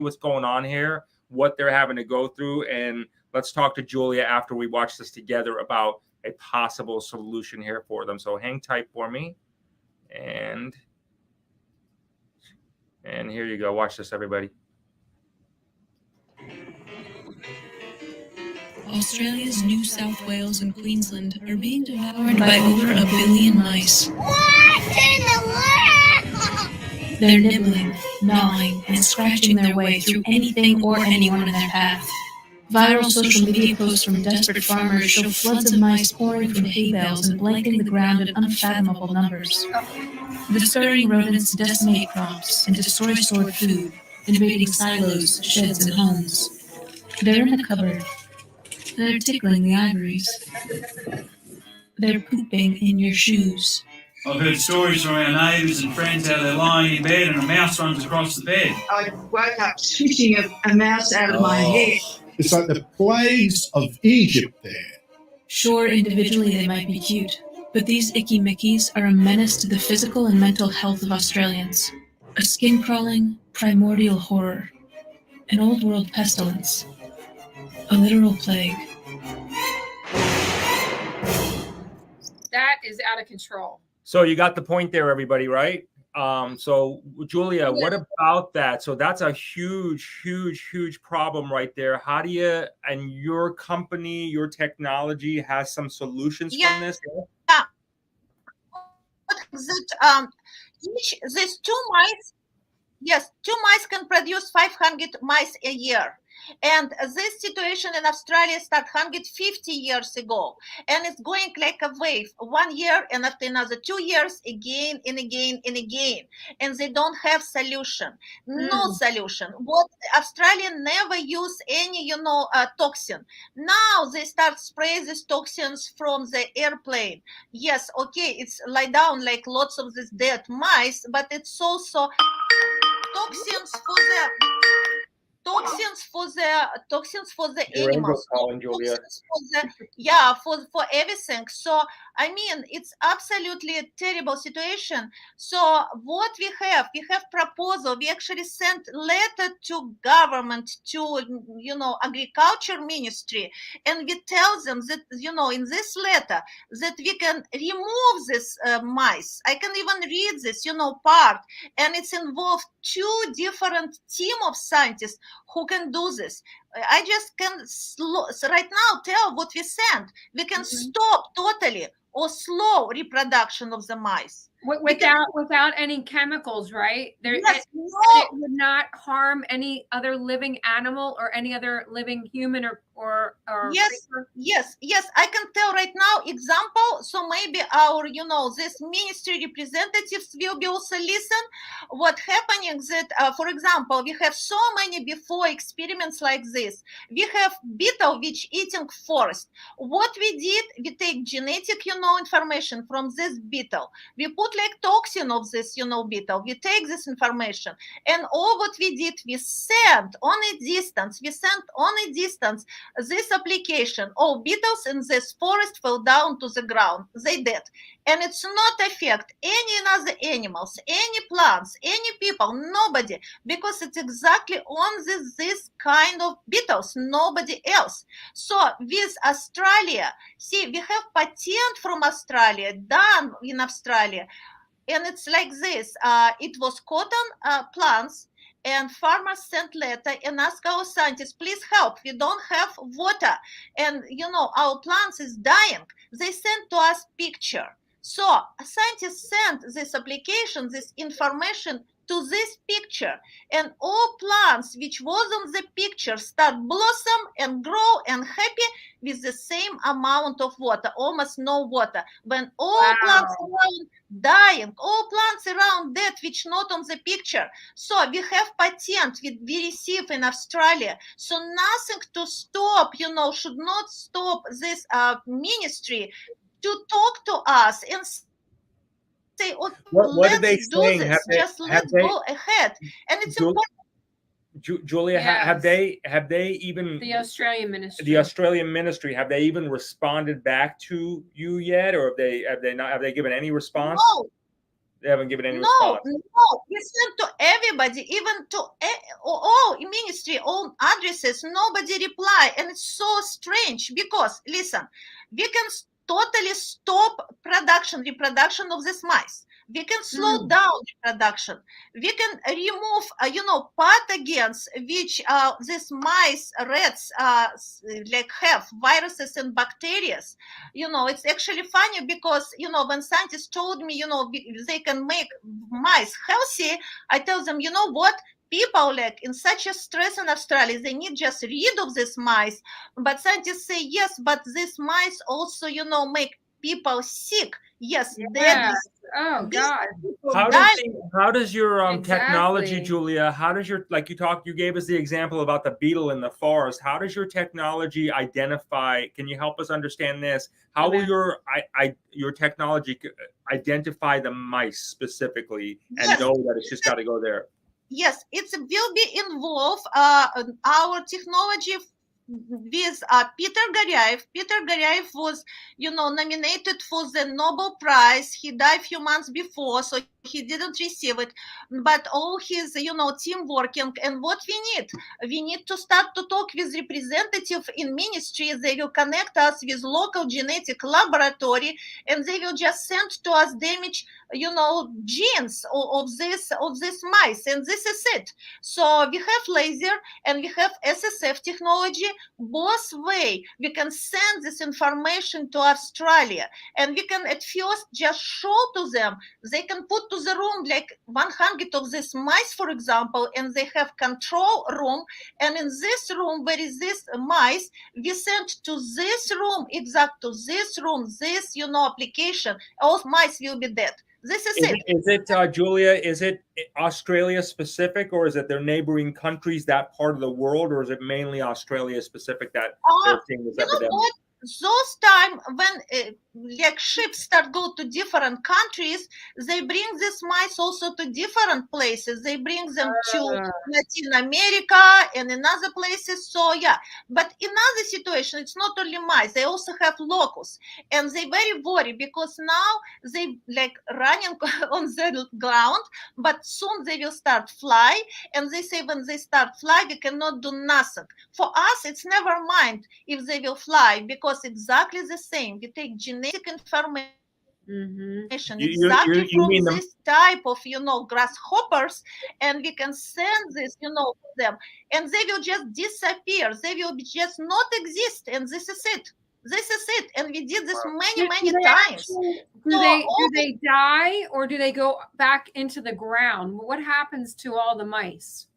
what's going on here, what they're having to go through, and let's talk to Julia after we watch this together about a possible solution here for them. So hang tight for me, and here you go. Watch this, everybody. Australia's New South Wales and Queensland are being devoured by over 1 billion mice. What in the world? They're nibbling, gnawing, and scratching their way through anything or anyone in their path. Viral social media posts from desperate farmers show floods of mice pouring from hay bales and blanketing the ground in unfathomable numbers. The scurrying rodents decimate crops and destroy stored food, invading silos, sheds, and homes. They're in the cupboard. They're tickling the ivories. They're pooping in your shoes. I've heard stories from our neighbours and friends how they're lying in bed and a mouse runs across the bed. I woke up swishing a mouse out of my head. It's like the plagues of Egypt there. Sure, individually they might be cute, but these icky mickeys are a menace to the physical and mental health of Australians. A skin-crawling, primordial horror. An old-world pestilence. A literal plague. That is out of control. So you got the point there, everybody, right? So Julia, what about that? So that's a huge problem right there. How do you, and your company, your technology has some solutions from this? Yeah. These two mice, two mice can produce 500 mice a year. And this situation in Australia started 150 years ago, and it's going like a wave, 1 year and after another 2 years, again and again and again, and they don't have solution, no solution. What Australia never use any, toxin. Now they start spraying these toxins from the airplane. Yes, okay, it's lie down like lots of these dead mice, but it's also toxins for the animals, for everything. So I mean, it's absolutely a terrible situation. So what we have proposal. We actually sent letter to government, to agriculture ministry, and we tell them that in this letter that we can remove this mice. I can even read this part, and it's involved 2 different team of scientists who can do this. I just can right now tell what we sent. We can stop totally or slow reproduction of the mice. Without any chemicals, right? Yes, it would not harm any other living animal or any other living human or yes, I can tell right now example. So maybe our this ministry representatives will be also listen what happening that for example, we have so many before experiments like this. We have beetle which eating forest. What we did, we take genetic information from this beetle. We put like toxin of this beetle. We take this information, and all what we did, we sent on a distance this application. All beetles in this forest fell down to the ground. They dead, and it's not affect any other animals, any plants, any people, nobody, because it's exactly on this kind of beetles, nobody else. So with Australia, see, we have patent from Australia, done in Australia, and it's like this. It was cotton plants, and farmers sent letter and ask our scientists, please help. We don't have water, and our plants is dying. They sent to us picture. So scientists sent this application, this information to this picture, and all plants which was on the picture start blossom and grow and happy with the same amount of water, almost no water. When all plants around dying, all plants around dead, which not on the picture. So we have patent we receive in Australia. So nothing to stop, should not stop this ministry to talk to us and say, oh, what are they saying? Let's go ahead. And it's important. Julia, have they even the Australian ministry have they even responded back to you yet, or have they given any response? They haven't given any No, response. no, we sent to everybody, even to all ministry, all addresses. Nobody reply, and it's so strange because listen, we can totally stop reproduction of these mice. We can slow down reproduction. We can remove, pathogens which these mice, rats, like have viruses and bacteria. It's actually funny because when scientists told me they can make mice healthy, I tell them, you know what, people like in such a stress in Australia, they need just rid of these mice. But scientists say yes, but these mice also make people sick. Yes, deadly. Oh These God. people How die. does your technology, Exactly. Julia? How does your, like you gave us the example about the beetle in the forest. How does your technology identify? Can you help us understand this? How will your technology identify the mice specifically and Yes. know that it's just got to go there? Yes, it will be involved our technology with Peter Garyaev. Peter Garyaev was, nominated for the Nobel Prize. He died a few months before, so he didn't receive it. But all his, team working. And what we need to start to talk with representative in ministry. They will connect us with local genetic laboratory, and they will just send to us damage, genes of this mice, and this is it. So we have laser and we have SSF technology. Both way we can send this information to Australia, and we can at first just show to them. They can put to the room like 100 of these mice, for example, and they have control room, and in this room where is this mice, we send to this room, exact to this room, this application, all mice will be dead. This is it. Is it Julia, is it Australia specific, or is it their neighboring countries, that part of the world, or is it mainly Australia specific that they're seeing this epidemic? What? Those time when like ships start go to different countries, they bring these mice also to different places. They bring them to Latin America and in other places. So yeah, but in other situation, it's not only mice. They also have locusts, and they very worry because now they like running on the ground, but soon they will start fly, and they say when they start fly, we cannot do nothing. For us, it's never mind if they will fly because exactly the same. We take genetic information exactly You from mean this type of grasshoppers, and we can send this to them, and they will just disappear. They will just not exist, and this is it. This is it, and we did this many times. Do they die, or do they go back into the ground? What happens to all the mice?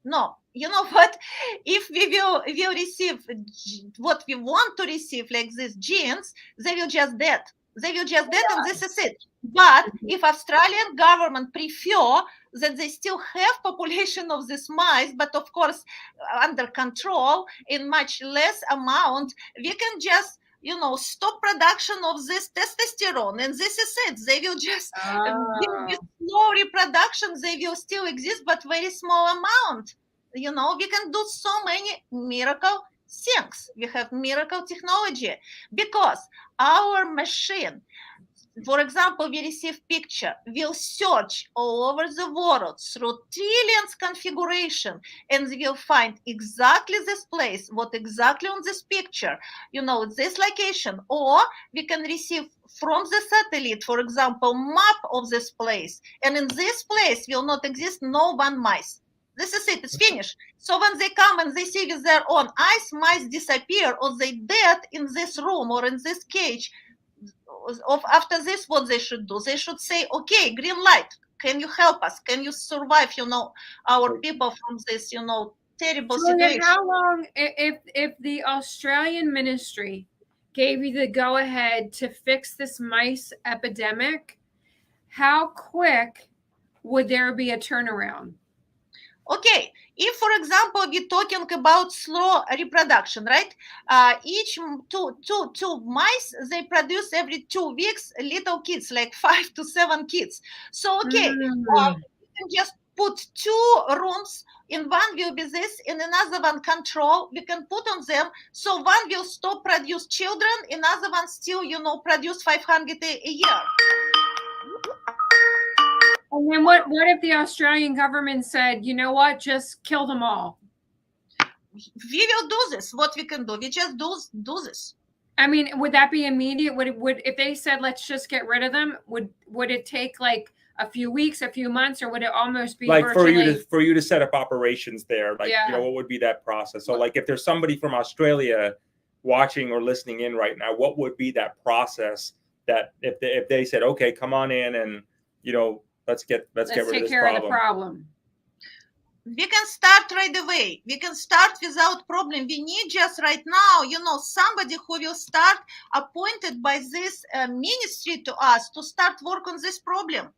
No, you know what? If we will receive what we want to receive, like these genes, they will just dead. They will just dead, and this is it. But if Australian government prefer that they still have population of these mice, but of course under control in much less amount, we can just stop production of this testosterone, and this is it. They will just with slow reproduction, they will still exist, but very small amount. We can do so many miracle things. We have miracle technology because our machine, for example, we receive picture, we'll search all over the world through trillions configuration, and we'll find exactly this place, what exactly on this picture, this location. Or we can receive from the satellite, for example, map of this place, and in this place will not exist no one mice. This is it. It's finished. So when they come and they see with their own eyes, mice disappear or they dead in this room or in this cage. After this, what they should do? They should say, okay, green light. Can you help us? Can you survive, our people from this, terrible situation? How long, if the Australian ministry gave you the go-ahead to fix this mice epidemic, how quick would there be a turnaround? Okay, if, for example, we're talking about slow reproduction, right? Each two mice, they produce every 2 weeks little kids, like 5 to 7 kids. So, okay, you can just put 2 rooms. In one will be this, in another one control. We can put on them. So one will stop produce children, another one still, produce 500 a year. And then what if the Australian government said, you know what, just kill them all? We will do this. What we can do, we just do this. I mean, would that be immediate? Would if they said let's just get rid of them? Would it take like a few weeks, a few months, or would it almost be like virtually... for you to set up operations there? Like, Yeah. you know, what would be that process? So like if there's somebody from Australia watching or listening in right now, what would be that process that if they said, okay, come on in and, you know, let's get rid of this take care of the problem. We can start right away. We can start without problem. We need just right now, you know, somebody who will start appointed by this ministry to us to start work on this problem.